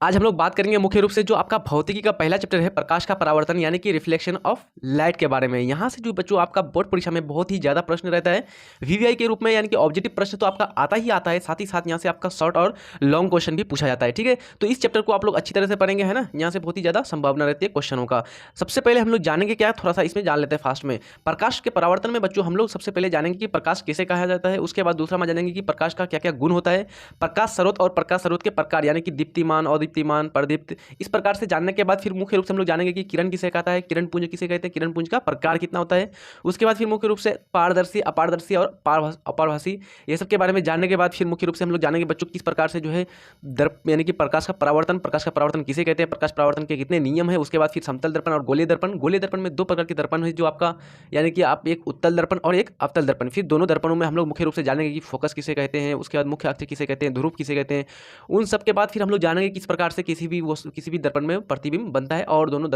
आज हम लोग बात करेंगे मुख्य रूप से जो आपका भौतिकी का पहला चैप्टर है प्रकाश का परावर्तन यानी कि रिफ्लेक्शन ऑफ लाइट के बारे में। यहाँ से जो बच्चों आपका बोर्ड परीक्षा में बहुत ही ज़्यादा प्रश्न रहता है वीवीआई के रूप में, यानी कि ऑब्जेक्टिव प्रश्न तो आपका आता ही आता है, साथ ही साथ यहाँ से आपका शॉर्ट और लॉन्ग क्वेश्चन भी पूछा जाता है। ठीक है, तो इस चैप्टर को आप लोग अच्छी तरह से पढ़ेंगे, है ना। यहाँ से बहुत ही ज़्यादा संभावना रहती है क्वेश्चनों का। सबसे पहले हम लोग जानेंगे क्या, थोड़ा सा इसमें जान लेते हैं फास्ट में। प्रकाश के परावर्तन में बच्चों हम लोग सबसे पहले जानेंगे कि प्रकाश किसे कहा जाता है, उसके बाद दूसरा में जानेंगे कि प्रकाश का क्या क्या गुण होता है, प्रकाश स्रोत और प्रकाश स्रोत के प्रकार यानी कि दीप्तिमान, अदीप्तिमान, प्रदीप्त। इस प्रकार से जानने के बाद फिर मुख्य रूप से हम लोग जानेंगे कि किरण किसे कहता है, किरण पुंज किसे कहते हैं, किरण पुंज का प्रकार कितना होता है। उसके बाद फिर मुख्य रूप से पारदर्शी, अपारदर्शी और अपारभासी, ये सब के बारे में जानने के बाद फिर मुख्य रूप से हम लोग जानेंगे बच्चों किस प्रकार से जो है दर्प यानी कि प्रकाश का परावर्तन किसे कहते हैं, प्रकाश परावर्तन के कितने नियम है। उसके बाद फिर समतल दर्पण और गोलीय दर्पण। गोलीय दर्पण में दो प्रकार के दर्पण है जो आपका यानी कि आप एक उत्तल दर्पण और एक अवतल दर्पण। फिर दोनों दर्पणों में हम लोग मुख्य रूप से जानेंगे कि फोकस किसे कहते हैं, उसके बाद मुख्य अक्ष किसे कहते हैं, ध्रुव किसे कहते हैं। उन सब के बाद फिर हम लोग जानेंगे किस प्रकार से किसी भी दर्पण में प्रतिबिंब बनता है और दोनों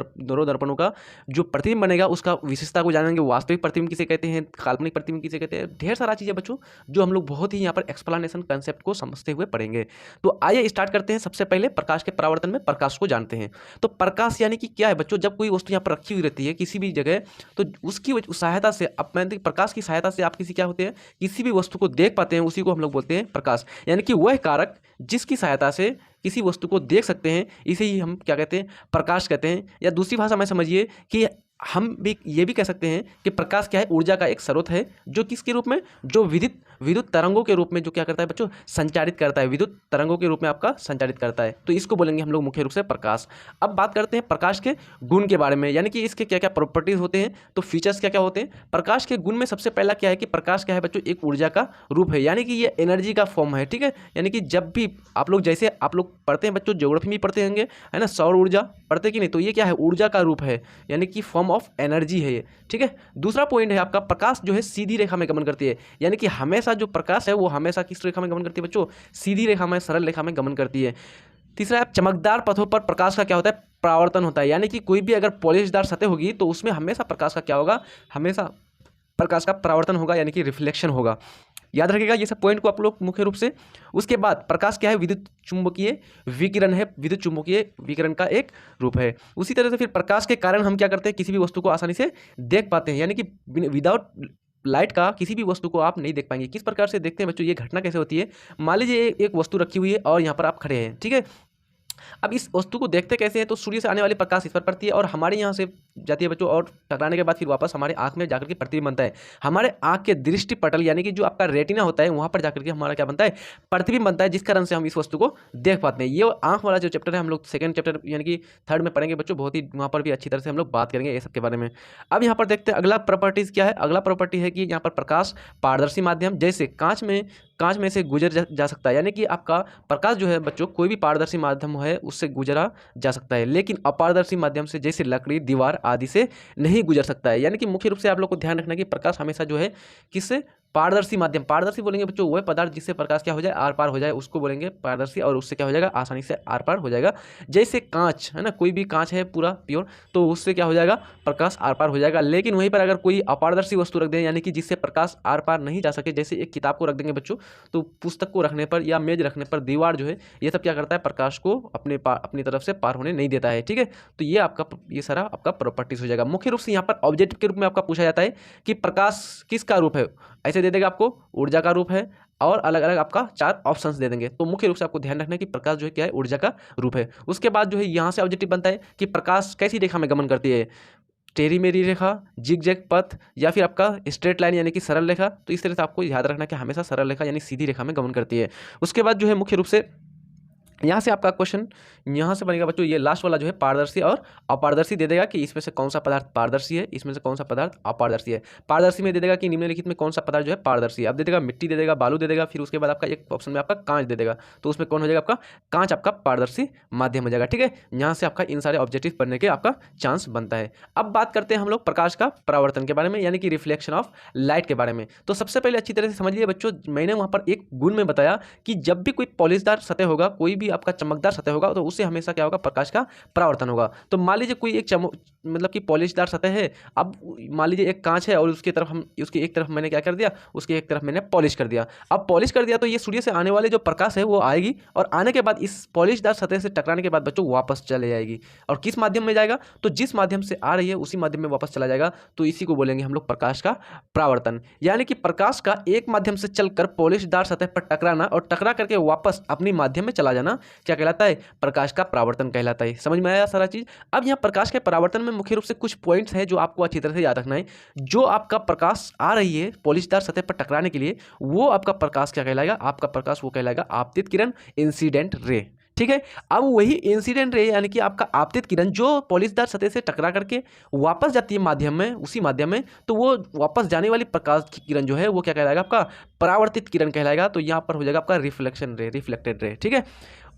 दर्पणों का जो प्रतिबिंब बनेगा उसका विशेषता को जानेंगे। वास्तविक प्रतिबिंब किसे कहते हैं, काल्पनिक प्रतिबिंब किसे कहते हैं, ढेर सारा चीज़ें बच्चों जो हम लोग बहुत ही यहाँ पर एक्सप्लेनेशन कंसेप्ट को समझते हुए पढ़ेंगे। तो आइए स्टार्ट करते हैं। सबसे पहले प्रकाश के परावर्तन में प्रकाश को जानते हैं। तो प्रकाश यानी कि क्या है बच्चों, जब कोई वस्तु यहाँ पर रखी हुई रहती है किसी भी जगह तो उसकी सहायता से प्रकाश की सहायता से आप क्या होते हैं, किसी भी वस्तु को देख पाते हैं, उसी को हम लोग बोलते हैं प्रकाश। यानी कि वह कारक जिसकी सहायता से किसी वस्तु को देख सकते हैं, इसे ही हम क्या कहते हैं, प्रकाश कहते हैं। या दूसरी भाषा में समझिए कि हम भी ये भी कह सकते हैं कि प्रकाश क्या है, ऊर्जा का एक स्रोत है जो किसके रूप में, जो विद्युत तरंगों के रूप में जो क्या करता है बच्चों, संचारित करता है, विद्युत तरंगों के रूप में आपका संचारित करता है। तो इसको बोलेंगे हम लोग मुख्य रूप से प्रकाश। अब बात करते हैं प्रकाश के गुण के बारे में, यानी कि इसके क्या क्या प्रॉपर्टीज होते हैं, तो फीचर्स क्या क्या होते हैं। प्रकाश के गुण में सबसे पहला क्या है कि प्रकाश क्या है बच्चों, एक ऊर्जा का रूप है, यानी कि ये एनर्जी का फॉर्म है। ठीक है, यानी कि जब भी आप लोग जैसे आप लोग पढ़ते हैं बच्चों, ज्योग्राफी में पढ़ते होंगे, है ना, सौर ऊर्जा पढ़ते कि नहीं, तो ये क्या है, ऊर्जा का रूप है, यानी कि फॉर्म ऑफ एनर्जी है ये। ठीक है, दूसरा पॉइंट है आपका प्रकाश जो है सीधी रेखा में गमन करती है, यानी कि हमेशा जो प्रकाश है वो हमेशा किस रेखा में गमन करती है बच्चों, सीधी रेखा में, सरल रेखा में गमन करती है। तीसरा है चमकदार पथों पर प्रकाश का क्या होता है, परावर्तन होता है, यानी कि कोई भी अगर पॉलिशदार सतह होगी तो उसमें हमेशा प्रकाश का क्या होगा, हमेशा प्रकाश का परावर्तन होगा, यानी कि रिफ्लेक्शन होगा। याद रखिएगा ये सब पॉइंट को आप लोग मुख्य रूप से। उसके बाद प्रकाश क्या है, विद्युत चुंबकीय विकिरण है, विद्युत चुंबकीय विकिरण का एक रूप है। उसी तरह से फिर प्रकाश के कारण हम क्या करते हैं, किसी भी वस्तु को आसानी से देख पाते हैं, यानी कि विदाउट लाइट का किसी भी वस्तु को आप नहीं देख पाएंगे। किस प्रकार से देखते हैं बच्चों, ये घटना कैसे होती है, मान लीजिए एक वस्तु रखी हुई है और यहाँ पर आप खड़े हैं, ठीक है। अब इस वस्तु को देखते कैसे हैं, तो सूर्य से आने वाली प्रकाश इस पर पड़ती है और हमारे यहाँ से जाती है बच्चों, और टकराने के बाद फिर वापस हमारे आंख में जाकर के प्रतिबिंब बनता है। हमारे आंख के दृष्टि पटल यानी कि जो आपका रेटिना होता है वहाँ पर जाकर के हमारा क्या बनता है, प्रतिबिंब बनता है, जिस कारण से हम इस वस्तु को देख पाते हैं। ये आंख वाला जो चैप्टर है हम लोग सेकंड चैप्टर यानी कि थर्ड में पढ़ेंगे बच्चों, बहुत ही वहाँ पर भी अच्छी तरह से हम लोग बात करेंगे ये सब के बारे में। अब यहाँ पर देखते हैं अगला प्रॉपर्टीज क्या है। अगला प्रॉपर्टी है कि यहाँ पर प्रकाश पारदर्शी माध्यम, जैसे कांच में से गुजर जा सकता है, यानी कि आपका प्रकाश जो है बच्चों कोई भी पारदर्शी माध्यम है उससे गुजरा जा सकता है, लेकिन अपारदर्शी माध्यम से जैसे लकड़ी, दीवार आदि से नहीं गुजर सकता है। यानी कि मुख्य रूप से आप लोग को ध्यान रखना कि प्रकाश हमेशा जो है किससे, पारदर्शी माध्यम। पारदर्शी बोलेंगे बच्चों वह पदार्थ जिससे प्रकाश क्या हो जाए, आर पार हो जाए, उसको बोलेंगे पारदर्शी, और उससे क्या हो जाएगा, आसानी से आर पार हो जाएगा। जैसे कांच है ना, कोई भी कांच है पूरा प्योर, तो उससे क्या हो जाएगा, प्रकाश आर पार हो जाएगा। लेकिन वहीं पर अगर कोई अपारदर्शी वस्तु रख दें, यानी कि जिससे प्रकाश आर पार नहीं जा सके, जैसे एक किताब को रख देंगे बच्चों, तो पुस्तक को रखने पर या मेज रखने पर दीवार जो है ये सब क्या करता है, प्रकाश को अपनी तरफ से पार होने नहीं देता है। ठीक है, तो ये सारा आपका प्रॉपर्टीज हो जाएगा। मुख्य रूप से यहाँ पर ऑब्जेक्टिव के रूप में आपका पूछा जाता है कि प्रकाश किसका रूप है, ऐसे दे देगा आपको, ऊर्जा का रूप है, और अलग अलग आपका 4 ऑप्शंस दे देंगे। तो मुख्य रूप से आपको ध्यान रखना है कि प्रकाश जो है क्या है, ऊर्जा का रूप है। उसके बाद जो है यहाँ से ऑब्जेक्टिव बनता है कि प्रकाश कैसी रेखा में गमन करती है, टेढ़ी मेढ़ी रेखा, जिगजैग पथ, या फिर आपका स्ट्रेट लाइन यानी कि सरल रेखा। तो इस तरह से आपको याद रखना कि हमेशा सरल रेखा यानी सीधी रेखा में गमन करती है। उसके बाद जो है मुख्य रूप से यहाँ से आपका क्वेश्चन यहाँ से बनेगा बच्चों, ये लास्ट वाला जो है पारदर्शी और अपारदर्शी दे देगा कि इसमें से कौन सा पदार्थ पारदर्शी है, इसमें से कौन सा पदार्थ अपारदर्शी है। पारदर्शी में दे देगा कि निम्नलिखित में कौन सा पदार्थ जो है पारदर्शी है। अब दे देगा मिट्टी, दे देगा बालू, दे देगा, फिर उसके बाद आपका एक ऑप्शन में आपका कांच दे देगा, तो उसमें कौन हो जाएगा, आपका कांच आपका पारदर्शी माध्यम हो जाएगा। ठीक है, यहाँ से आपका इन सारे ऑब्जेक्टिव बनने के आपका चांस बनता है। अब बात करते हैं हम लोग प्रकाश का परावर्तन के बारे में, यानी कि रिफ्लेक्शन ऑफ लाइट के बारे में। तो सबसे पहले अच्छी तरह से समझ लीजिए बच्चों, मैंने वहाँ पर एक गुण में बताया कि जब भी कोई पॉलिशदार सतह होगा, कोई भी आपका चमकदार सतह होगा तो उससे हमेशा क्या होगा, प्रकाश का परावर्तन होगा। तो मान लीजिए कोई एक मतलब कि पॉलिशदार सतह है, अब मान लीजिए एक कांच है और उसकी एक तरफ मैंने क्या कर दिया, उसकी एक तरफ मैंने पॉलिश कर दिया। अब पॉलिश कर दिया तो ये सूर्य से आने वाले जो प्रकाश है वो आएगी और आने के बाद इस पॉलिशदार सतह से टकराने के बाद बच्चों वापस चले जाएगी। और किस माध्यम में जाएगा, तो जिस माध्यम से आ रही है उसी माध्यम में वापस चला जाएगा। तो इसी को बोलेंगे हम लोग प्रकाश का परावर्तन। यानी कि प्रकाश का एक माध्यम से चलकर पॉलिशदार सतह पर टकराना और टकरा करके वापस अपनी माध्यम में चला जाना क्या कहलाता है, प्रकाश का परावर्तन कहलाता है। समझ में आया सारा चीज। अब यहाँ प्रकाश के परावर्तन में मुख्य रूप से कुछ पॉइंट्स हैं जो आपको अच्छी तरह से याद रखना है। जो आपका प्रकाश आ रही है पॉलिशदार सतह पर टकराने के लिए, वो आपका प्रकाश क्या कहलाएगा, आपका प्रकाश वो कहलाएगा आपतित किरण, इंसिडेंट रे। ठीक है। अब वही इंसिडेंट रे यानी कि आपका आपतित किरण जो पॉलिशदार सतह से टकरा करके वापस जाती है माध्यम में, उसी माध्यम में, तो वो वापस जाने वाली प्रकाश की किरण जो है वो क्या कहलाएगा, आपका परावर्तित किरण कहलाएगा। तो यहाँ पर हो जाएगा आपका रिफ्लेक्शन रे, रिफ्लेक्टेड रे। ठीक है।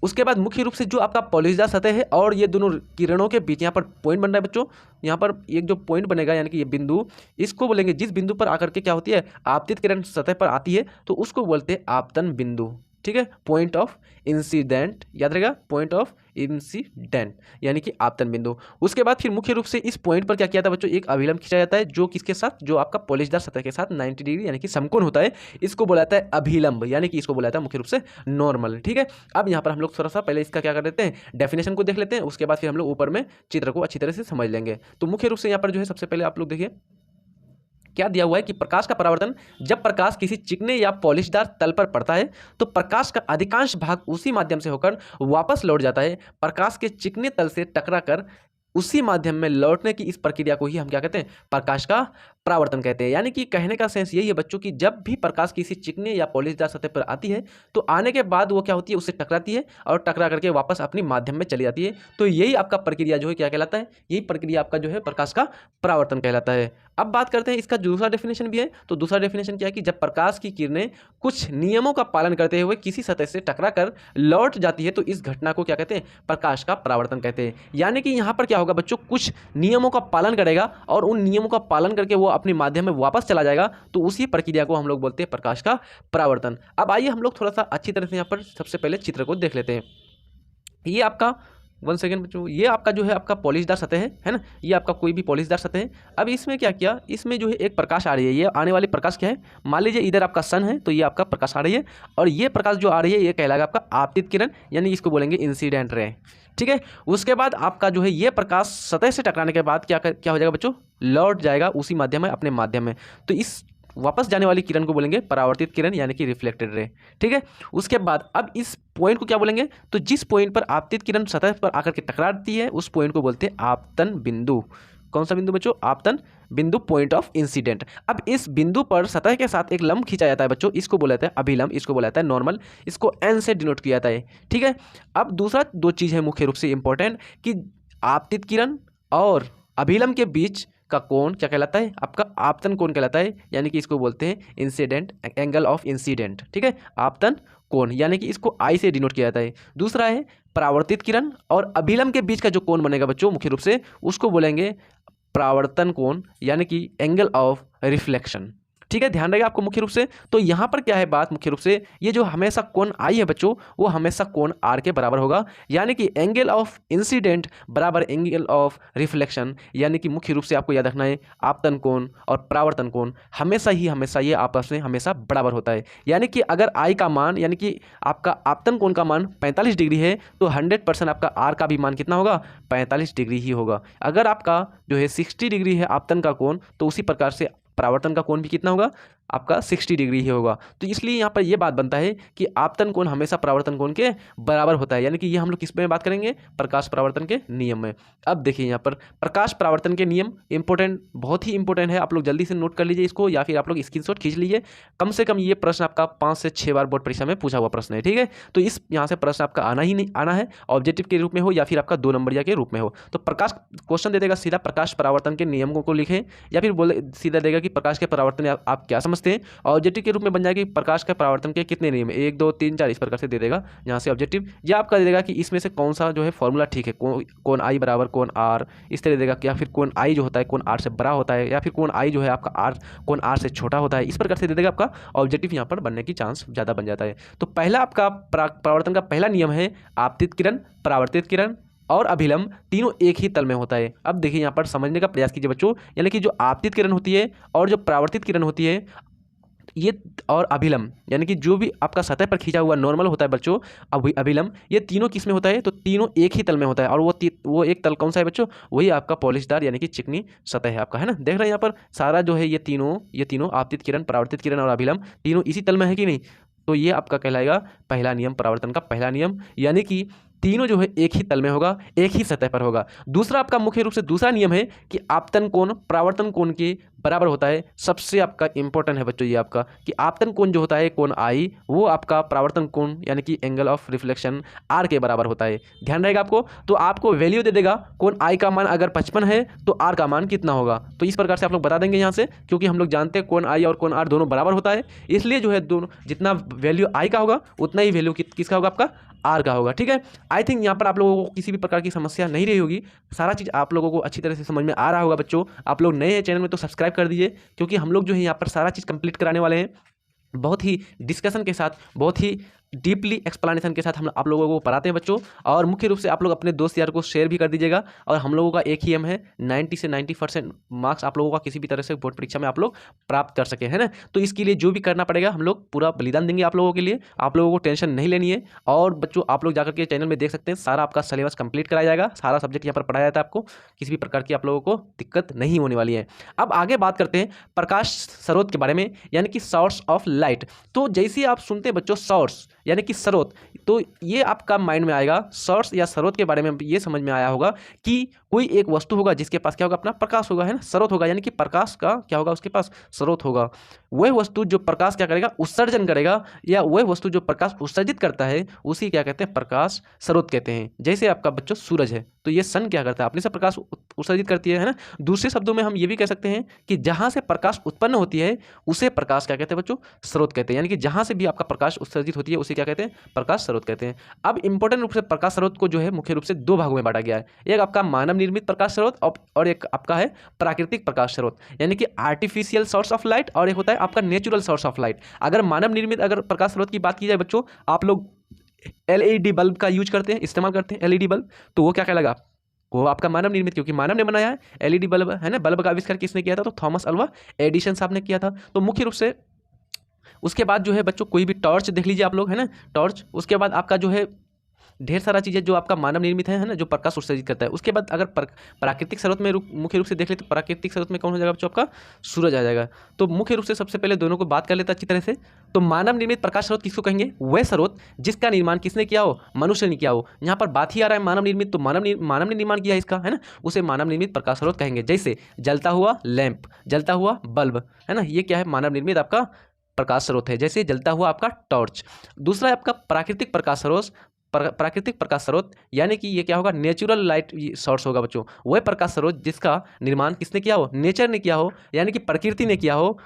उसके बाद मुख्य रूप से जो आपका पॉलिशदार सतह है और ये दोनों किरणों के बीच यहाँ पर पॉइंट बन रहा है बच्चों, यहाँ पर एक जो पॉइंट बनेगा यानी कि ये बिंदु, इसको बोलेंगे जिस बिंदु पर आकर के क्या होती है, आपतित किरण सतह पर आती है तो उसको बोलते हैं आपतन बिंदु। ठीक है। पॉइंट ऑफ इंसिडेंट, याद रहेगा, पॉइंट ऑफ इंसिडेंट यानी कि आपतन बिंदु। उसके बाद फिर मुख्य रूप से इस पॉइंट पर क्या किया था बच्चों, एक अभिलंब खींचा जाता है जो किसके साथ, जो आपका पॉलिशदार सतह के साथ 90 डिग्री यानी कि समकोण होता है। इसको बोला जाता है अभिलंब, यानी कि इसको बोला जाता है मुख्य रूप से नॉर्मल। ठीक है। अब यहाँ पर हम लोग थोड़ा सा पहले इसका क्या कर देते हैं, डेफिनेशन को देख लेते हैं, उसके बाद फिर हम लोग ऊपर में चित्र को अच्छी तरह से समझ लेंगे। तो मुख्य रूप से यहाँ पर जो है सबसे पहले आप लोग देखिए क्या दिया हुआ है कि प्रकाश का परावर्तन, जब प्रकाश किसी चिकने या पॉलिशदार तल पर पड़ता है तो प्रकाश का अधिकांश भाग उसी माध्यम से होकर वापस लौट जाता है। प्रकाश के चिकने तल से टकराकर उसी माध्यम में लौटने की इस प्रक्रिया को ही हम क्या कहते हैं, प्रकाश का परावर्तन कहते हैं। यानी कि कहने का सेंस यही है बच्चों कि जब भी प्रकाश किसी चिकने या पॉलिशदार सतह पर आती है तो आने के बाद वो क्या होती है, उससे टकराती है और टकरा करके वापस अपनी माध्यम में चली जाती है। तो यही आपका प्रक्रिया जो है क्या कहलाता है, यही प्रक्रिया आपका जो है प्रकाश का परावर्तन कहलाता है। अब बात करते हैं इसका दूसरा डेफिनेशन भी है। तो दूसरा डेफिनेशन क्या है कि जब प्रकाश की किरणें कुछ नियमों का पालन करते हुए किसी सतह से टकरा कर लौट जाती है तो इस घटना को क्या कहते हैं, प्रकाश का परावर्तन कहते हैं। यानी कि यहाँ पर क्या होगा बच्चों, कुछ नियमों का पालन करेगा और उन नियमों का पालन करके वो अपने माध्यम में वापस चला जाएगा, तो उसी प्रक्रिया को हम लोग बोलते हैं प्रकाश का परावर्तन। अब आइए हम लोग थोड़ा सा अच्छी तरह से यहाँ पर सबसे पहले चित्र को देख लेते हैं। ये आपका 1 सेकेंड बच्चों, ये आपका जो है आपका पॉलिशदार सतह है ना, ये आपका कोई भी पॉलिशदार सतह है। अब इसमें क्या किया, इसमें जो है एक प्रकाश आ रही है, ये आने वाली प्रकाश क्या है, मान लीजिए इधर आपका सन है तो ये आपका प्रकाश आ रही है और ये प्रकाश जो आ रही है ये कहलाएगा आपका आपतित किरण, यानी इसको बोलेंगे इंसिडेंट रे। ठीक है। उसके बाद आपका जो है ये प्रकाश सतह से टकराने के बाद क्या हो जाएगा बच्चों, लौट जाएगा उसी माध्यम में, अपने माध्यम में। तो इस वापस जाने वाली किरण को बोलेंगे परावर्तित किरण यानी कि रिफ्लेक्टेड रे। ठीक है। उसके बाद अब इस पॉइंट को क्या बोलेंगे, तो जिस पॉइंट पर आपतित किरण सतह पर आकर के टकराती है उस पॉइंट को बोलते हैं आपतन बिंदु। कौन सा बिंदु बच्चों, आपतन बिंदु, पॉइंट ऑफ इंसिडेंट। अब इस बिंदु पर सतह के साथ एक लंब खींचा जाता है बच्चों, इसको बोला जाता है अभिलंब, इसको बोला जाता है नॉर्मल, इसको एन से डिनोट किया जाता है। ठीक है। अब दूसरा दो चीज़ है मुख्य रूप से इंपॉर्टेंट कि आपतित किरण और अभिलंब के बीच का कोण क्या कहलाता है, आपका आपतन कोण कहलाता है, यानी कि इसको बोलते हैं इंसिडेंट, एंगल ऑफ इंसिडेंट। ठीक है। आपतन कोण यानी कि इसको आई से डिनोट किया जाता है। दूसरा है परावर्तित किरण और अभिलंब के बीच का जो कोण बनेगा बच्चों मुख्य रूप से उसको बोलेंगे परावर्तन कोण यानी कि एंगल ऑफ रिफ्लेक्शन। ठीक है। ध्यान रखिए आपको मुख्य रूप से। तो यहाँ पर क्या है बात, मुख्य रूप से ये जो हमेशा कोण आई है बच्चों वो हमेशा कोण आर के बराबर होगा, यानी कि एंगल ऑफ इंसिडेंट बराबर एंगल ऑफ रिफ्लेक्शन। यानी कि मुख्य रूप से आपको याद रखना है आपतन कोण और परावर्तन कोण हमेशा ये आपस में हमेशा बराबर होता है। यानी कि अगर आई का मान यानी कि आपका आपतन कोण का मान 45 डिग्री है तो 100% आपका आर का भी मान कितना होगा, 45 डिग्री ही होगा। अगर आपका जो है 60 डिग्री है आपतन का कोण तो उसी प्रकार से परावर्तन का कोण भी कितना होगा, आपका 60 डिग्री ही होगा। तो इसलिए यहाँ पर यह बात बनता है कि आपतन कोण हमेशा परावर्तन कोण के बराबर होता है। यानी कि ये हम लोग किस में बात करेंगे, प्रकाश परावर्तन के नियम में। अब देखिए यहाँ पर प्रकाश परावर्तन के नियम इंपॉर्टेंट, बहुत ही इंपॉर्टेंट है, आप लोग जल्दी से नोट कर लीजिए इसको या फिर आप लोग स्क्रीनशॉट खींच लीजिए। कम से कम ये प्रश्न आपका 5 से 6 बार बोर्ड परीक्षा में पूछा हुआ प्रश्न है। ठीक है। तो इस यहाँ से प्रश्न आपका आना है, ऑब्जेक्टिव के रूप में हो या फिर आपका 2 नंबरिया के रूप में हो। तो प्रकाश क्वेश्चन दे देगा सीधा प्रकाश परावर्तन के नियमों को लिखें या फिर बोले सीधा देगा कि प्रकाश के परावर्तन आप क्या समझ समझते हैं। ऑब्जेक्टिव के रूप में बन जाएगी प्रकाश का परावर्तन के कितने नियम, 1 2 3 4 इस प्रकार से दे देगा। यहाँ से ऑब्जेक्टिव या आपका दे देगा कि इसमें से कौन सा जो है फॉर्मूला ठीक है, कौन आई बराबर कौन आर, इस तरह देगा, या फिर कौन आई जो होता है कौन आर से बड़ा होता है, या फिर कौन आई जो है आपका आर कौन आर से छोटा होता है, इस प्रकार से दे देगा। आपका ऑब्जेक्टिव यहाँ पर बनने की चांस ज़्यादा बन जाता है। तो पहला आपका परावर्तन का पहला नियम है आपतित किरण, परावर्तित किरण और अभिलंब तीनों एक ही तल में होता है। अब देखिए यहाँ पर समझने का प्रयास कीजिए बच्चों, यानी कि जो आपतित किरण होती है और जो परावर्तित किरण होती है ये और अभिलंब, यानी कि जो भी आपका सतह पर खींचा हुआ नॉर्मल होता है बच्चों, अभिलंब, ये तीनों किस में होता है, तो तीनों एक ही तल में होता है। और वो एक तल कौन सा है बच्चों, वही आपका पॉलिशदार यानी कि चिकनी सतह है आपका, है ना। देख रहे हैं यहाँ पर सारा जो है ये तीनों आपतित किरण, परावर्तित किरण और अभिलंब तीनों इसी तल में है कि नहीं। तो ये आपका कहलाएगा पहला नियम, परावर्तन का पहला नियम, यानी कि तीनों जो है एक ही तल में होगा, एक ही सतह पर होगा। दूसरा आपका मुख्य रूप से दूसरा नियम है कि आपतन कोण परावर्तन कोण के बराबर होता है। सबसे आपका इंपॉर्टेंट है बच्चों ये आपका कि आपतन कोण जो होता है कोण आई, वो आपका परावर्तन कोण यानी कि एंगल ऑफ रिफ्लेक्शन आर के बराबर होता है। ध्यान रहेगा आपको। तो आपको वैल्यू दे देगा कोण आई का मान अगर 55 है तो आर का मान कितना होगा, तो इस प्रकार से आप लोग बता देंगे यहाँ से, क्योंकि हम लोग जानते हैं कोण आई और कोण आर दोनों बराबर होता है, इसलिए जो है दोनों जितना वैल्यू आई का होगा उतना ही वैल्यू किसका होगा, आपका आर का होगा। ठीक है, आई थिंक यहाँ पर आप लोगों को किसी भी प्रकार की समस्या नहीं रही होगी, सारा चीज़ आप लोगों को अच्छी तरह से समझ में आ रहा होगा बच्चों। आप लोग नए हैं चैनल में तो सब्सक्राइब कर दीजिए, क्योंकि हम लोग जो है यहाँ पर सारा चीज़ कंप्लीट कराने वाले हैं, बहुत ही डिस्कशन के साथ, बहुत ही डीपली एक्सप्लेनेशन के साथ हम आप लोगों को पढ़ाते हैं बच्चों। और मुख्य रूप से आप लोग अपने दोस्त यार को शेयर भी कर दीजिएगा। और हम लोगों का एक ही एम है 90 से 90% मार्क्स आप लोगों का किसी भी तरह से बोर्ड परीक्षा में आप लोग प्राप्त कर सके, है ना। तो इसके लिए जो भी करना पड़ेगा हम लोग पूरा बलिदान देंगे आप लोगों के लिए, आप लोगों को टेंशन नहीं लेनी है। और बच्चों आप लोग जाकर के चैनल में देख सकते हैं, सारा आपका सिलेबस कंप्लीट कराया जाएगा, सारा सब्जेक्ट यहाँ पर पढ़ाया जाता है, आपको किसी भी प्रकार की आप लोगों को दिक्कत नहीं होने वाली है। अब आगे बात करते हैं प्रकाश स्रोत के बारे में, यानी कि सोर्स ऑफ लाइट। तो जैसे आप सुनते हैं बच्चों सोर्स यानी कि स्रोत, तो ये आपका माइंड में आएगा सोर्स या स्रोत के बारे में ये समझ में आया होगा कि कोई एक वस्तु होगा जिसके पास क्या होगा, अपना प्रकाश होगा, है ना, स्रोत होगा, यानी कि प्रकाश का क्या होगा, उसके पास स्रोत होगा। वह वस्तु जो प्रकाश क्या करेगा, उत्सर्जन करेगा, या वह वस्तु जो प्रकाश उत्सर्जित करता है उसी क्या कहते हैं, प्रकाश स्रोत कहते हैं। जैसे आपका बच्चों सूरज है, तो ये सन क्या करता है, अपने से प्रकाश उत्सर्जित करती है ना। दूसरे शब्दों में हम ये भी कह सकते हैं कि जहां से प्रकाश उत्पन्न होती है उसे प्रकाश क्या कहते हैं बच्चों, स्रोत कहते हैं। यानी कि जहां से भी आपका प्रकाश उत्सर्जित होती है उसे क्या कहते हैं, प्रकाश स्रोत कहते हैं। अब इंपॉर्टेंट रूप से प्रकाश स्रोत को जो है मुख्य रूप से दो भागों में बांटा गया है, एक आपका मानव निर्मित प्रकाश स्रोत और एक आपका है प्राकृतिक प्रकाश स्रोत, यानी कि आर्टिफिशियल सोर्स ऑफ लाइट, और एक होता है आपका नेचुरल सोर्स ऑफ लाइट। अगर मानव निर्मित अगर प्रकाश स्रोत की बात की जाए बच्चों, आप लोग एलईडी बल्ब का यूज करते हैं, इस्तेमाल करते हैं एलईडी बल्ब, तो वो क्या कहलाएगा, वो आपका मानव निर्मित, क्योंकि मानव ने बनाया है। एलईडी बल्ब है ना, बल्ब का आविष्कार किसने किया था, तो थॉमस अल्वा एडिसन साहब ने किया था। तो मुख्य रूप से उसके बाद जो है बच्चों कोई भी टॉर्च देख लीजिए आप लोग, है ना, टॉर्च, उसके बाद आपका जो है ढेर सारा चीज़ें जो आपका मानव निर्मित है ना, जो प्रकाश उत्सर्जित करता है। उसके बाद अगर प्राकृतिक स्रोत में मुख्य रूप से देख ले, तो प्राकृतिक स्रोत में कौन हो जाएगा बच्चों, आपका सूरज आ जाएगा। तो मुख्य रूप से सबसे पहले दोनों को बात कर लेते हैं अच्छी तरह से। तो मानव निर्मित प्रकाश स्रोत किसको कहेंगे, वह स्रोत जिसका निर्माण किसने किया हो, मनुष्य ने किया हो। यहाँ पर बात ही आ रहा है मानव निर्मित, तो मानव ने निर्माण किया है इसका, है ना, उसे मानव निर्मित प्रकाश स्रोत कहेंगे। जैसे जलता हुआ लैंप, जलता हुआ बल्ब, है ना, ये क्या है, मानव निर्मित आपका प्रकाश स्रोत है। जैसे जलता हुआ आपका टॉर्च। दूसरा है आपका प्राकृतिक प्रकाश स्रोत, प्राकृतिक प्रकाश स्रोत, यानी कि ये क्या होगा, नेचुरल लाइट सोर्स होगा बच्चों, वह प्रकाश स्रोत जिसका निर्माण किसने किया हो, नेचर ने किया हो, यानी कि प्रकृति ने किया हो,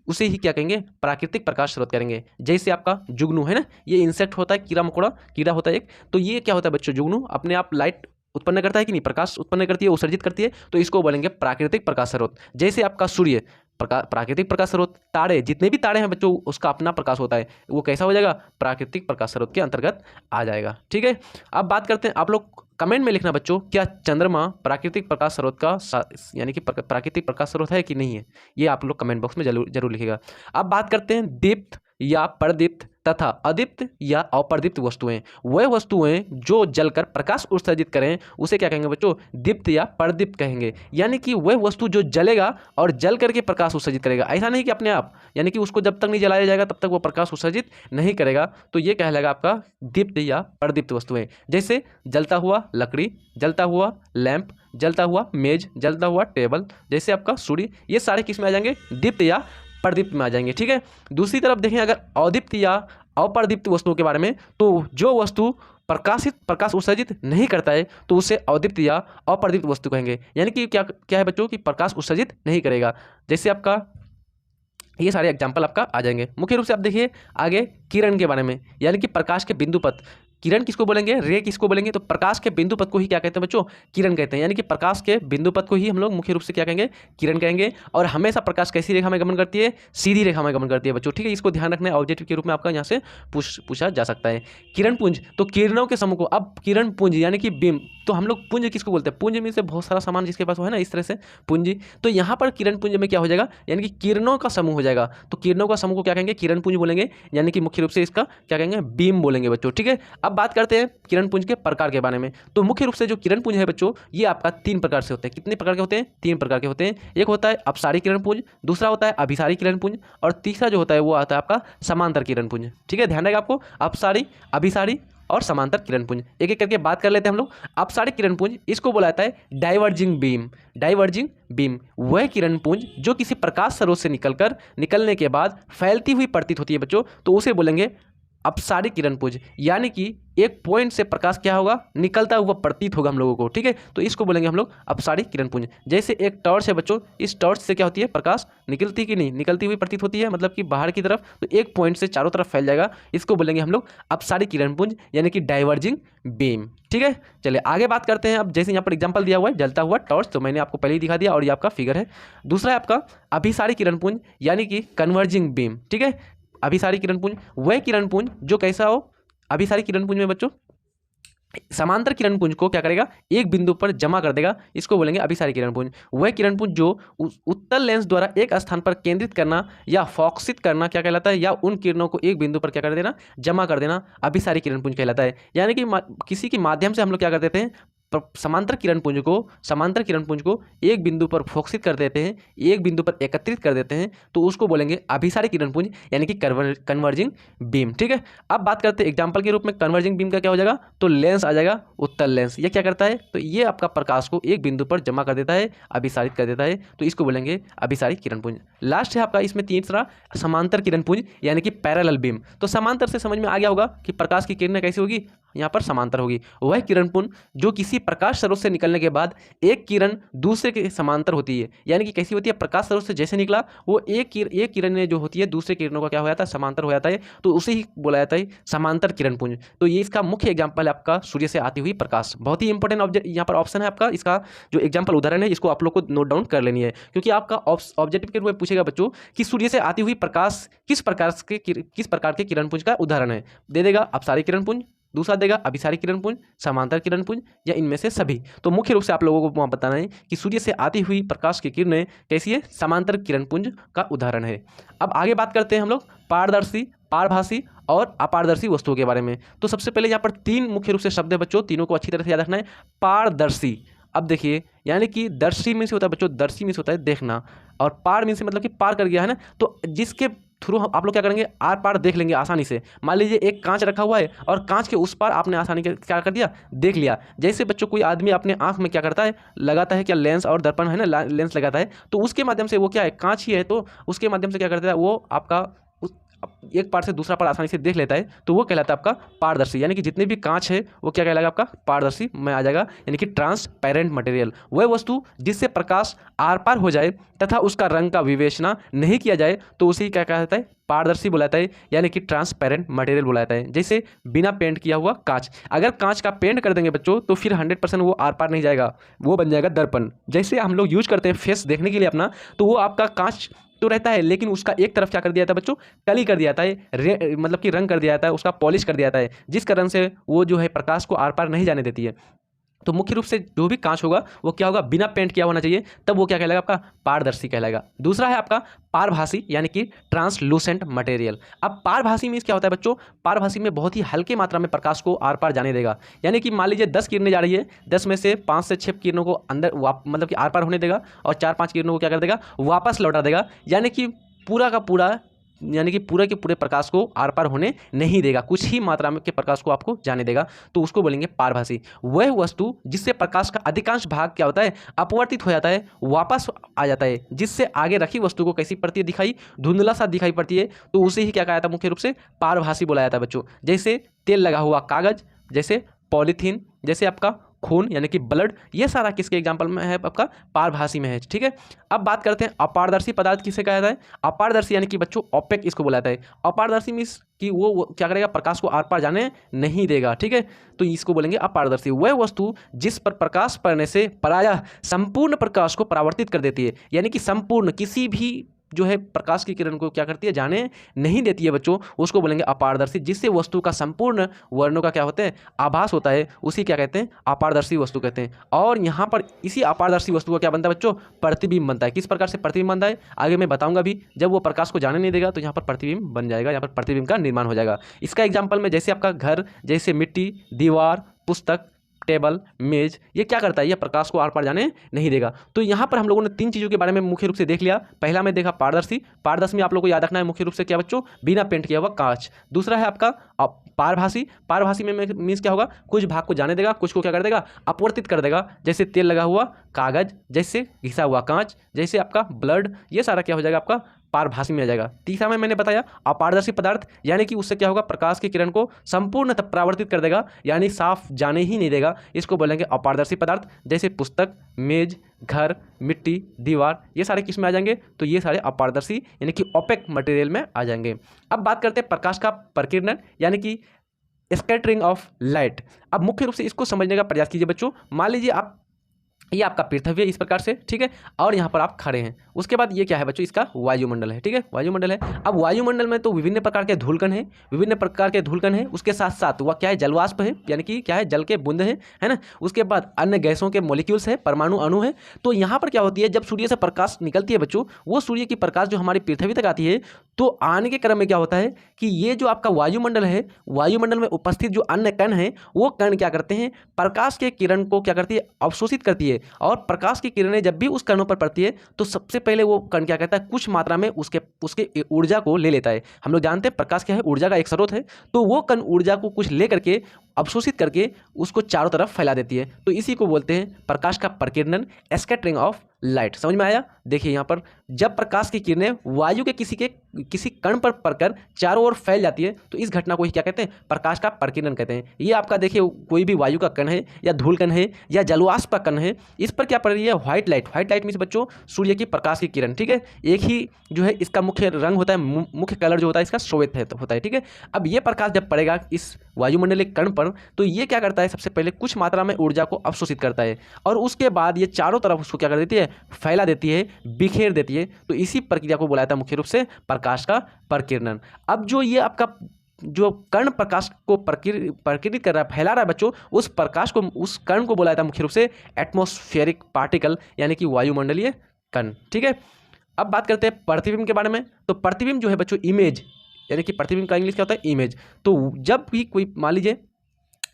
उसे ही क्या कहेंगे, प्राकृतिक प्रकाश स्रोत करेंगे। जैसे आपका जुगनू है ना, ये इंसेक्ट होता है, कीड़ा मकोड़ा, कीड़ा होता है एक, तो ये क्या होता है बच्चों, जुगनू अपने आप लाइट उत्पन्न करता है कि नहीं, प्रकाश उत्पन्न करती है, उत्सर्जित करती है, तो इसको बोलेंगे प्राकृतिक प्रकाश स्रोत। जैसे आपका सूर्य प्राकृतिक प्रकाश स्रोत, तारे, जितने भी तारे हैं बच्चों उसका अपना प्रकाश होता है, वो कैसा हो जाएगा, प्राकृतिक प्रकाश स्रोत के अंतर्गत आ जाएगा। ठीक है, अब बात करते हैं, आप लोग कमेंट में लिखना बच्चों, क्या चंद्रमा प्राकृतिक प्रकाश स्रोत का यानी कि प्राकृतिक प्रकाश स्रोत है कि नहीं है, ये आप लोग कमेंट बॉक्स में जरूर लिखिएगा। अब बात करते हैं दीप्त या प्रदीप्त तथा अदीप्त या अप्रदीप्त वस्तुएं। वह वस्तुएं जो जलकर प्रकाश उत्सर्जित करें उसे क्या कहेंगे बच्चों, दीप्त या प्रदीप्त कहेंगे। यानी कि वह वस्तु जो जलेगा और जल करके प्रकाश उत्सर्जित करेगा, ऐसा नहीं कि अपने आप, यानी कि उसको जब तक नहीं जलाया जाएगा तब तक वो प्रकाश उत्सर्जित नहीं करेगा, तो ये कहलाएगा आपका दीप्त या प्रदीप्त वस्तुएं। जैसे जलता हुआ लकड़ी, जलता हुआ लैंप, जलता हुआ मेज, जलता हुआ टेबल, जैसे आपका सूर्य, ये सारे किस में आ जाएंगे, दीप्त या प्रदीप्त में आ जाएंगे। ठीक है, दूसरी तरफ देखें अगर अदीप्त या अप्रदीप्त वस्तुओं के बारे में, तो जो वस्तु प्रकाश उत्सर्जित नहीं करता है तो उसे अदीप्त या अप्रदीप्त वस्तु कहेंगे। यानी कि क्या है बच्चों, कि प्रकाश उत्सर्जित नहीं करेगा। जैसे आपका ये सारे एग्जाम्पल आपका आ जाएंगे। मुख्य रूप से आप देखिए आगे किरण के बारे में, यानी कि प्रकाश के बिंदु पथ। किरण किसको बोलेंगे, रे किसको बोलेंगे, तो प्रकाश के बिंदु पथ को ही क्या कहते हैं बच्चों, किरण कहते हैं। यानी कि प्रकाश के बिंदु पथ को ही हम लोग मुख्य रूप से क्या कहेंगे, किरण कहेंगे। और हमेशा प्रकाश कैसी रेखा में गमन करती है, सीधी रेखा में गमन करती है बच्चों, ठीक है। इसको ध्यान रखना है, ऑब्जेक्टिव के रूप में आपका यहाँ से पूछा जा सकता है। किरण पुंज, तो किरणों के समूह को, अब किरण पुंज यानी कि बिंब, तो हम लोग पुंज किसको बोलते हैं, पुंज में से बहुत सारा सामान जिसके पास हो है ना, इस तरह से पुंज। तो यहाँ पर किरण पुंज में क्या हो जाएगा, यानी कि किरणों का समूह हो जाएगा। तो किरणों का समूह को क्या कहेंगे, किरण पुंज बोलेंगे, यानी कि मुख्य रूप से इसका क्या कहेंगे, बीम बोलेंगे बच्चों, ठीक है। अब बात करते हैं किरण पुंज के प्रकार के बारे में। तो मुख्य रूप से जो किरण पुंज है बच्चों, ये आपका 3 प्रकार से होते हैं। कितने प्रकार के होते हैं, 3 प्रकार के होते हैं। एक होता है अपसारी किरण पुंज, दूसरा होता है अभिसारी किरण पुंज, और तीसरा जो होता है वो आता है आपका समांतर किरण पुंज, ठीक है। ध्यान रहेगा आपको, अपसारी, अभिसारी और समांतर किरण पुंज। एक एक करके बात कर लेते हैं हम लोग। अपसारी किरण पुंज, इसको बोला जाता है डाइवर्जिंग बीम। डाइवर्जिंग बीम वह किरण पुंज जो किसी प्रकाश स्रोत से निकलने के बाद फैलती हुई प्रतीत होती है बच्चों, तो उसे बोलेंगे अपसारी किरण पुंज। यानी कि एक पॉइंट से प्रकाश क्या होगा, निकलता हुआ प्रतीत होगा हम लोगों को, ठीक है। तो इसको बोलेंगे हम लोग अपसारी किरण पुंज। जैसे एक टॉर्च है बच्चों, इस टॉर्च से क्या होती है, प्रकाश निकलती कि नहीं, निकलती हुई प्रतीत होती है, मतलब कि बाहर की तरफ, तो एक पॉइंट से चारों तरफ फैल जाएगा। इसको बोलेंगे हम लोग अपसारी किरण पुंज, यानी कि डाइवर्जिंग बीम, ठीक है। चलिए आगे बात करते हैं। अब जैसे यहाँ पर एग्जाम्पल दिया हुआ है जलता हुआ टॉर्च, तो मैंने आपको पहले ही दिखा दिया, और ये आपका फिगर है। दूसरा है आपका अभिसारी किरण पुंज, यानी कि कन्वर्जिंग बीम, ठीक है। अभिसारी किरण पुंज वह किरण पुंज जो कैसा हो, अभिसारी किरण पुंज में बच्चों समांतर किरण पुंज को क्या करेगा, एक बिंदु पर जमा कर देगा, इसको बोलेंगे अभिसारी किरण पुंज। वह किरण पुंज जो उत्तल लेंस द्वारा एक स्थान पर केंद्रित करना या फोकसित करना क्या कहलाता है, या उन किरणों को एक बिंदु पर क्या कर देना, जमा कर देना, अभिसारी किरण पुंज कहलाता है। यानी कि किसी के माध्यम से हम लोग क्या कर देते हैं, समांतर किरण पुंज को एक बिंदु पर फोकसित कर देते हैं, एक बिंदु पर एकत्रित कर देते हैं, तो उसको बोलेंगे अभिसारी किरण पुंज, यानी कि कन्वर्जिंग बीम, ठीक है। अब बात करते हैं एग्जांपल के रूप में कन्वर्जिंग बीम का क्या हो जाएगा, तो लेंस आ जाएगा, उत्तल लेंस। ये क्या करता है, तो ये आपका प्रकाश को एक बिंदु पर जमा कर देता है, अभिसारित कर देता है, तो इसको बोलेंगे अभिसारी किरण पुंज। लास्ट है आपका इसमें तीसरा समांतर किरण पुंज, यानी कि पैरेलल बीम। तो समांतर से समझ में आ गया होगा कि प्रकाश की किरणें कैसी होगी, यहाँ पर समांतर होगी। वह किरण पुंज जो किसी प्रकाश स्रोत से निकलने के बाद एक किरण दूसरे के समांतर होती है, यानी कि कैसी होती है, प्रकाश स्रोत से जैसे निकला वो एक किरण जो होती है दूसरे किरणों का क्या हो जाता है, समांतर हो जाता है, तो उसे ही बोला जाता है समांतर किरण पुंज। तो ये इसका मुख्य एग्जाम्पल है आपका सूर्य से आती हुई प्रकाश। बहुत ही इंपॉर्टेंट ऑब्जेक्ट यहाँ पर ऑप्शन है आपका, इसका जो एग्जाम्पल उदाहरण है इसको आप लोग को नोट डाउन कर लेनी है, क्योंकि आपका ऑब्जेक्टिव के रूप में पूछेगा बच्चों कि सूर्य से आती हुई प्रकाश किस प्रकार के किरण पुंज का उदाहरण है। दे देगा अपसारी किरण पुंज, दूसरा देगा अभिसारी किरण पुंज, समांतर किरण पुंज, या इनमें से सभी। तो मुख्य रूप से आप लोगों को बताना है कि सूर्य से आती हुई प्रकाश की किरणें कैसी है, समांतर किरण पुंज का उदाहरण है। अब आगे बात करते हैं हम लोग पारदर्शी, पारभासी और अपारदर्शी वस्तुओं के बारे में। तो सबसे पहले यहाँ पर 3 मुख्य रूप से शब्द है बच्चों, तीनों को अच्छी तरह से याद रखना है। पारदर्शी, अब देखिए यानी कि दर्शी में से होता है बच्चों, दर्शी में से होता है देखना, और पार में से मतलब कि पार कर गया है ना, तो जिसके थ्रू आप लोग क्या करेंगे, आर पार देख लेंगे आसानी से। मान लीजिए एक कांच रखा हुआ है और कांच के उस पार आपने आसानी से क्या कर दिया, देख लिया। जैसे बच्चों कोई आदमी अपने आंख में क्या करता है, लगाता है क्या, लेंस और दर्पण है ना, लेंस लगाता है, तो उसके माध्यम से वो क्या है, कांच ही है, तो उसके माध्यम से क्या करता है, वो आपका एक पार से दूसरा पार आसानी से देख लेता है, तो वो कहलाता है आपका पारदर्शी। यानी कि जितने भी कांच है वो क्या कहलाएगा, आपका पारदर्शी में आ जाएगा, यानी कि ट्रांसपेरेंट मटेरियल। वह वस्तु जिससे प्रकाश आर पार हो जाए तथा उसका रंग का विवेचना नहीं किया जाए, तो उसे क्या कहता है, पारदर्शी बुलाता है, यानी कि ट्रांसपेरेंट मटेरियल बुलाता है। जैसे बिना पेंट किया हुआ कांच, अगर कांच का पेंट कर देंगे बच्चों तो फिर 100% वो आर पार नहीं जाएगा, वो बन जाएगा दर्पण। जैसे हम लोग यूज करते हैं फेस देखने के लिए अपना, तो वो आपका कांच तो रहता है, लेकिन उसका एक तरफ क्या कर दिया जाता है बच्चों, कली कर दिया जाता है, मतलब कि रंग कर दिया जाता है, उसका पॉलिश कर दिया जाता है, जिस कारण से वो जो है प्रकाश को आर पार नहीं जाने देती है। तो मुख्य रूप से जो भी कांच होगा वो क्या होगा, बिना पेंट किया होना चाहिए, तब वो क्या कहलाएगा, आपका पारदर्शी कहलाएगा। दूसरा है आपका पारभासी, यानी कि ट्रांसलूसेंट मटेरियल। अब पारभासी में क्या होता है बच्चों, पारभासी में बहुत ही हल्के मात्रा में प्रकाश को आर पार जाने देगा। यानी कि मान लीजिए 10 किरणें जा रही है, 10 में से 5 से 6 किरणों को अंदर मतलब कि आर पार होने देगा, और 4-5 किरणों को क्या कर देगा, वापस लौटा देगा। यानी कि पूरा का पूरा, यानी कि पूरे के पूरे प्रकाश को आर पार होने नहीं देगा, कुछ ही मात्रा में के प्रकाश को आपको जाने देगा, तो उसको बोलेंगे पारभासी। वह वस्तु जिससे प्रकाश का अधिकांश भाग क्या होता है, अपवर्तित हो जाता है, वापस आ जाता है, जिससे आगे रखी वस्तु को कैसी पड़ती है, दिखाई धुंधला सा दिखाई पड़ती है, तो उसे ही क्या कहा जाता है, मुख्य रूप से पारभासी बोला जाता है बच्चों। जैसे तेल लगा हुआ कागज, जैसे पॉलीथीन, जैसे आपका खून यानी कि ब्लड, ये सारा किसके एग्जाम्पल में है आपका पारभासी में है। ठीक है, अब बात करते हैं अपारदर्शी पदार्थ किसे कहा जाता है। अपारदर्शी यानी कि बच्चों ओपेक इसको बोला जाता है। अपारदर्शी मीन्स कि वो क्या करेगा, प्रकाश को आर पार जाने नहीं देगा। ठीक है, तो इसको बोलेंगे अपारदर्शी। वह वस्तु जिस पर प्रकाश पड़ने से प्रायः संपूर्ण प्रकाश को परावर्तित कर देती है, यानी कि संपूर्ण किसी भी जो है प्रकाश की किरण को क्या करती है, जाने नहीं देती है बच्चों, उसको बोलेंगे अपारदर्शी। जिससे वस्तु का संपूर्ण वर्णों का क्या होता है, आभास होता है, उसी क्या कहते हैं, अपारदर्शी वस्तु कहते हैं। और यहाँ पर इसी अपारदर्शी वस्तु का क्या बनता है बच्चों, प्रतिबिंब बनता है। किस प्रकार से प्रतिबिंब बनता है आगे मैं बताऊंगा भी। जब वो प्रकाश को जाने नहीं देगा तो यहाँ पर प्रतिबिंब बन जाएगा, यहाँ पर प्रतिबिंब का निर्माण हो जाएगा। इसका एग्जाम्पल में जैसे आपका घर, जैसे मिट्टी, दीवार, पुस्तक, टेबल, मेज, ये क्या करता है, ये प्रकाश को आर पार जाने नहीं देगा। तो यहाँ पर हम लोगों ने 3 चीज़ों के बारे में मुख्य रूप से देख लिया। पहला में देखा पारदर्शी। पारदर्शी में आप लोगों को याद रखना है मुख्य रूप से क्या बच्चों, बिना पेंट किया हुआ कांच। दूसरा है आपका पारभासी। पारभासी में मीन्स क्या होगा, कुछ भाग को जाने देगा, कुछ को क्या कर देगा, अपवर्तित कर देगा। जैसे तेल लगा हुआ कागज, जैसे घिसा हुआ कांच, जैसे आपका ब्लड, ये सारा क्या हो जाएगा आपका पारभासी में आ जाएगा। तीसरा में मैंने बताया अपारदर्शी पदार्थ, यानी कि उससे क्या होगा, प्रकाश की किरण को संपूर्ण परावर्तित कर देगा, यानी साफ जाने ही नहीं देगा, इसको बोलेंगे अपारदर्शी पदार्थ। जैसे पुस्तक, मेज, घर, मिट्टी, दीवार, ये सारे किस में आ जाएंगे, तो ये सारे अपारदर्शी यानी कि ओपेक मटेरियल में आ जाएंगे। अब बात करते हैं प्रकाश का प्रकीर्णन यानी कि स्कैटरिंग ऑफ लाइट। अब मुख्य रूप से इसको समझने का प्रयास कीजिए बच्चों। मान लीजिए आप, ये आपका पृथ्वी है इस प्रकार से, ठीक है, और यहाँ पर आप खड़े हैं। उसके बाद ये क्या है बच्चों, इसका वायुमंडल है। ठीक है, वायुमंडल है। अब वायुमंडल में तो विभिन्न प्रकार के धूलकण हैं, विभिन्न प्रकार के धूलकण हैं। उसके साथ साथ वह क्या है, जलवाष्प है, यानी कि क्या है, जल के बूंद है ना। उसके बाद अन्य गैसों के मॉलिक्यूल्स है, परमाणु अणु है। तो यहाँ पर क्या होती है, जब सूर्य से प्रकाश निकलती है बच्चों, वो सूर्य की प्रकाश जो हमारी पृथ्वी तक आती है, तो आने के क्रम में क्या होता है कि ये जो आपका वायुमंडल है, वायुमंडल में उपस्थित जो अन्य कण हैं, वो कण क्या करते हैं, प्रकाश के किरण को क्या करती है, अवशोषित करती है। और प्रकाश की किरणें जब भी उस कणों पर पड़ती है तो सबसे पहले वो कण क्या कहता है, कुछ मात्रा में उसके ऊर्जा को ले लेता है। हम लोग जानते हैं प्रकाश क्या है, ऊर्जा का एक स्रोत है। तो वो कण ऊर्जा को कुछ ले करके अवशोषित करके उसको चारों तरफ फैला देती है। तो इसी को बोलते हैं प्रकाश का प्रकीर्णन, स्कैटरिंग ऑफ लाइट। समझ में आया। देखिए यहाँ पर जब प्रकाश की किरणें वायु के किसी कण पर पड़कर चारों ओर फैल जाती है तो इस घटना को ही क्या कहते हैं, प्रकाश का प्रकीर्णन कहते हैं। ये आपका देखिए कोई भी वायु का कण है या धूल कण है या जलवाष्प का कण है, इस पर क्या पड़ रही है, white light. White light means बच्चों सूर्य की प्रकाश की किरण। ठीक है, एक ही जो है इसका मुख्य रंग होता है, मुख्य कलर जो होता है इसका श्वेत होता है। ठीक है, अब ये प्रकाश जब पड़ेगा इस वायुमंडलीय कण पर तो ये क्या करता है, सबसे पहले कुछ मात्रा में ऊर्जा को अवशोषित करता है और उसके बाद ये चारों तरफ उसको क्या कर देती है, फैला देती है, बिखेर देती है। तो इसी प्रक्रिया को बुलाया था मुख्य रूप से प्रकाश का प्रकीर्णन। अब जो ये आपका जो कण प्रकाश को प्रकीर्णित कर रहा है, फैला रहा है बच्चों, उस प्रकाश को, उस कण को बुलाया था मुख्य रूप से एटमॉस्फेरिक पार्टिकल यानी कि वायुमंडलीय कण। ठीक है, अब बात करते हैं प्रतिबिंब के बारे में। तो प्रतिबिंब जो है बच्चों इमेज, यानी कि प्रतिबिंब का इंग्लिश क्या होता है, इमेज। तो जब भी कोई मान लीजिए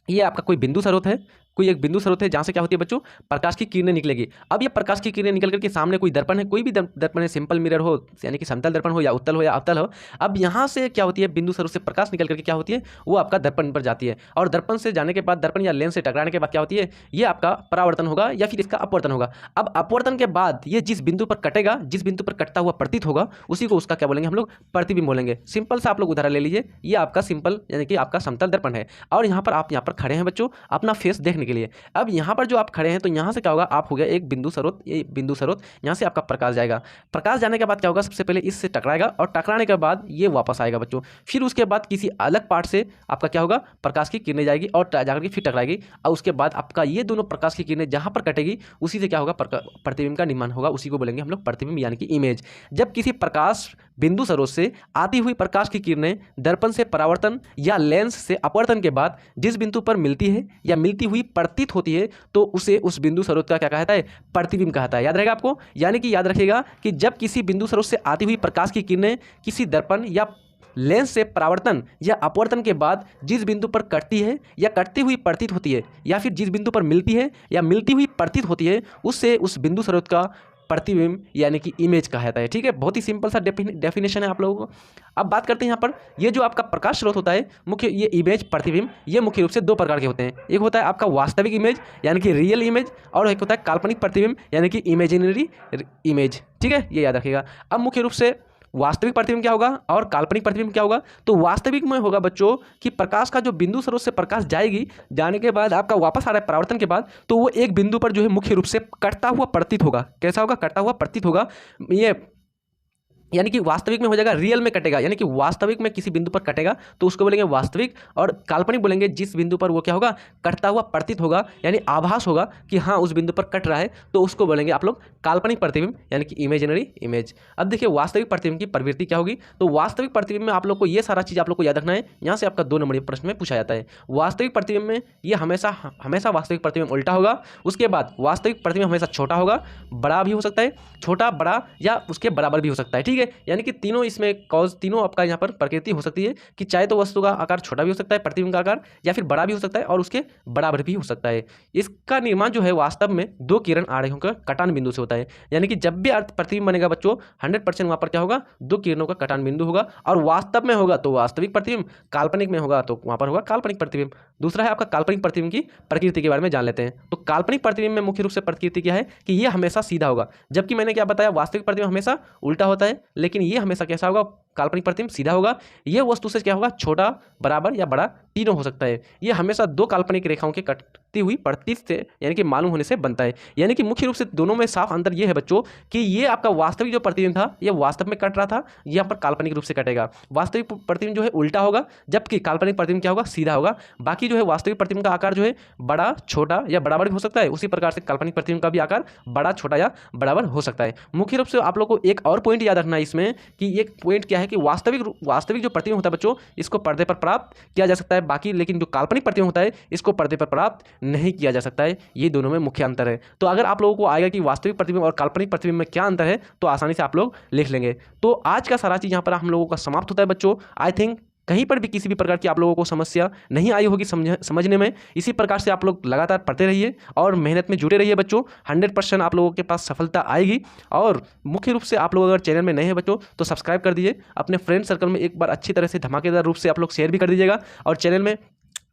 ये आपका कोई बिंदु स्रोत है, कोई एक बिंदु स्रोत है जहाँ से क्या होती है बच्चों, प्रकाश की किरणें निकलेगी। अब ये प्रकाश की किरणें निकल करके सामने कोई दर्पण है, कोई भी दर्पण है, सिंपल मिरर हो यानी कि समतल दर्पण हो या उत्तल हो या अवतल हो। अब यहाँ से क्या होती है, बिंदु स्रोत से प्रकाश निकल करके क्या होती है, वो आपका दर्पण पर जाती है और दर्पण से जाने के बाद, दर्पण या लेंस से टकराने के बाद क्या होती है, ये आपका परावर्तन होगा या फिर इसका अपवर्तन होगा। अब अपवर्तन के बाद ये जिस बिंदु पर कटेगा, जिस बिंदु पर कटता हुआ प्रतीत होगा, उसी को उसका क्या बोलेंगे हम लोग, प्रतिबिंब बोलेंगे। सिंपल सा आप लोग उदाहरण ले लीजिए, ये आपका सिंपल यानी कि आपका समतल दर्पण है और यहाँ पर आप यहाँ पर खड़े हैं बच्चों अपना फेस देखने के लिए। अब यहाँ पर जो आप खड़े हैं तो यहाँ से क्या होगा, आप हो गया एक बिंदु स्रोत, ये बिंदु स्रोत, यहाँ से आपका प्रकाश जाएगा। प्रकाश जाने के बाद क्या होगा, सबसे पहले इससे टकराएगा और टकराने के बाद ये वापस आएगा बच्चों। फिर उसके बाद किसी अलग पार्ट से आपका क्या होगा, प्रकाश की किरणें जाएगी और जाकर के फिर टकराएगी और उसके बाद आपका ये दोनों प्रकाश की किरणें जहाँ पर कटेगी उसी से क्या होगा, प्रतिबिंब का निर्माण होगा। उसी को बोलेंगे हम लोग प्रतिबिंब यानी कि इमेज। जब किसी प्रकाश बिंदु स्रोत से आती हुई प्रकाश की किरणें दर्पण से परावर्तन या लेंस से अपवर्तन के बाद जिस बिंदु पर मिलती है या मिलती हुई प्रतीत होती है तो उसे उस बिंदु स्रोत का क्या कहता है, प्रतिबिंब कहता है। याद रहेगा आपको, यानी कि याद रखिएगा कि जब किसी बिंदु स्रोत से आती हुई प्रकाश की किरणें किसी दर्पण या लेंस से परावर्तन या अपवर्तन के बाद जिस बिंदु पर कटती है या कटती हुई प्रतीत होती है या फिर जिस बिंदु पर मिलती है या मिलती हुई प्रतीत होती है, उससे उस बिंदु स्रोत का प्रतिबिंब यानी कि इमेज कहा जाता है। ठीक है, बहुत ही सिंपल सा डेफिनेशन है आप लोगों को। अब बात करते हैं यहाँ पर ये जो आपका प्रकाश स्रोत होता है मुख्य, ये इमेज प्रतिबिंब, ये मुख्य रूप से दो प्रकार के होते हैं। एक होता है आपका वास्तविक इमेज यानी कि रियल इमेज और एक होता है काल्पनिक प्रतिबिंब यानी कि इमेजिनरी इमेज। ठीक है, ये याद रखिएगा। अब मुख्य रूप से वास्तविक प्रतिबिंब क्या होगा और काल्पनिक प्रतिबिंब क्या होगा। तो वास्तविक में होगा बच्चों कि प्रकाश का जो बिंदु स्रोत से प्रकाश जाएगी, जाने के बाद आपका वापस आ रहा है परावर्तन के बाद, तो वो एक बिंदु पर जो है मुख्य रूप से कटता हुआ प्रतीत होगा। कैसा होगा? कटता हुआ प्रतीत होगा। ये यानी कि वास्तविक में हो जाएगा, रियल में कटेगा, यानी कि वास्तविक में किसी बिंदु पर कटेगा तो उसको बोलेंगे वास्तविक, और काल्पनिक बोलेंगे जिस बिंदु पर वो क्या होगा? कटता हुआ प्रतीत होगा, यानी आभास होगा कि हाँ उस बिंदु पर कट रहा है, तो उसको बोलेंगे आप लोग काल्पनिक प्रतिबिंब, यानी कि इमेजिनरी इमेज। अब देखिए वास्तविक प्रतिबिंब की प्रवृत्ति क्या होगी। तो वास्तविक प्रतिबिंब में आप लोग को ये सारा चीज़ आप लोग को याद रखना है। यहाँ से आपका 2 नंबर प्रश्न में पूछा जाता है। वास्तविक प्रतिबिंब में ये हमेशा वास्तविक प्रतिबिंब उल्टा होगा। उसके बाद वास्तविक प्रतिबिंब हमेशा छोटा होगा, बड़ा भी हो सकता है, छोटा, बड़ा या उसके बराबर भी हो सकता है। ठीक है, यानी कि तीनों इसमें कॉज, तीनों आपका यहाँ पर प्रकृति हो सकती है कि चाहे तो वस्तु का आकार छोटा भी हो सकता है, प्रतिबिंब का आकार, या फिर बड़ा भी हो सकता है और उसके बराबर भी हो सकता है। इसका निर्माण जो है वास्तव में 2 किरण आरेखों का कटान बिंदु से होता है। यानी कि जब भी प्रतिबिंब बनेगा बच्चों 100% वहाँ पर क्या होगा? 2 किरणों का कटान बिंदु होगा। और वास्तव में होगा तो वास्तविक प्रतिबिंब, काल्पनिक में होगा तो वहाँ पर होगा काल्पनिक प्रतिबिंब। दूसरा है आपका काल्पनिक प्रतिबिंब की प्रकृति के बारे में जान लेते हैं। तो काल्पनिक प्रतिबिंब में मुख्य रूप से प्रकृति क्या है कि ये हमेशा सीधा होगा, जबकि मैंने क्या बताया वास्तविक प्रतिबिंब हमेशा उल्टा होता है, लेकिन ये हमेशा कैसा होगा? काल्पनिक प्रतिबिंब सीधा होगा। ये वस्तु से क्या होगा? छोटा, बराबर या बड़ा तीनों हो सकता है। ये हमेशा 2 काल्पनिक रेखाओं के कटती हुई प्रतीत से यानी कि मालूम होने से बनता है। यानी कि मुख्य रूप से दोनों में साफ अंतर ये है बच्चों कि ये आपका वास्तविक जो प्रतिबिंब था ये वास्तव में कट रहा था, यहाँ पर काल्पनिक रूप से कटेगा। वास्तविक प्रतिबिंब जो है उल्टा होगा, जबकि काल्पनिक प्रतिबिंब क्या होगा? सीधा होगा। बाकी जो है वास्तविक प्रतिबिंब का आकार जो है बड़ा, छोटा या बराबर भी हो सकता है, उसी प्रकार से काल्पनिक प्रतिबिंब का भी आकार बड़ा, छोटा या बराबर हो सकता है। मुख्य रूप से आप लोग को एक और पॉइंट याद रखना है इसमें कि एक पॉइंट क्या है कि वास्तविक जो प्रतिबिंब होता है बच्चों इसको पर्दे पर प्राप्त किया जा सकता है, बाकी लेकिन जो काल्पनिक प्रतिबिंब होता है इसको पर्दे पर प्राप्त नहीं किया जा सकता है। ये दोनों में मुख्य अंतर है। तो अगर आप लोगों को आएगा कि वास्तविक प्रतिबिंब और काल्पनिक प्रतिबिंब में क्या अंतर है तो आसानी से आप लोग लिख लेंगे। तो आज का सारा चीज़ यहाँ पर हम लोगों का समाप्त होता है बच्चों। आई थिंक कहीं पर भी किसी भी प्रकार की आप लोगों को समस्या नहीं आई होगी समझने में। इसी प्रकार से आप लोग लगातार पढ़ते रहिए और मेहनत में जुटे रहिए बच्चों। 100% आप लोगों के पास सफलता आएगी। और मुख्य रूप से आप लोग अगर चैनल में नए हैं बच्चों तो सब्सक्राइब कर दीजिए। अपने फ्रेंड सर्कल में एक बार अच्छी तरह से धमाकेदार रूप से आप लोग शेयर भी कर दीजिएगा। और चैनल में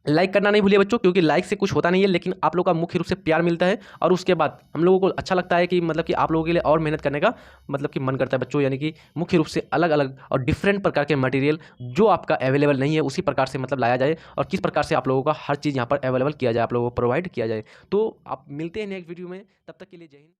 लाइक करना नहीं भूलिए बच्चों, क्योंकि लाइक से कुछ होता नहीं है, लेकिन आप लोग का मुख्य रूप से प्यार मिलता है और उसके बाद हम लोगों को अच्छा लगता है कि मतलब कि आप लोगों के लिए और मेहनत करने का मतलब कि मन करता है बच्चों। यानी कि मुख्य रूप से अलग अलग और डिफरेंट प्रकार के मटेरियल जो आपका अवेलेबल नहीं है उसी प्रकार से मतलब लाया जाए और किस प्रकार से आप लोगों का हर चीज़ यहाँ पर अवेलेबल किया जाए, आप लोगों को प्रोवाइड किया जाए। तो आप मिलते हैं नेक्स्ट वीडियो में, तब तक के लिए जय हिंद।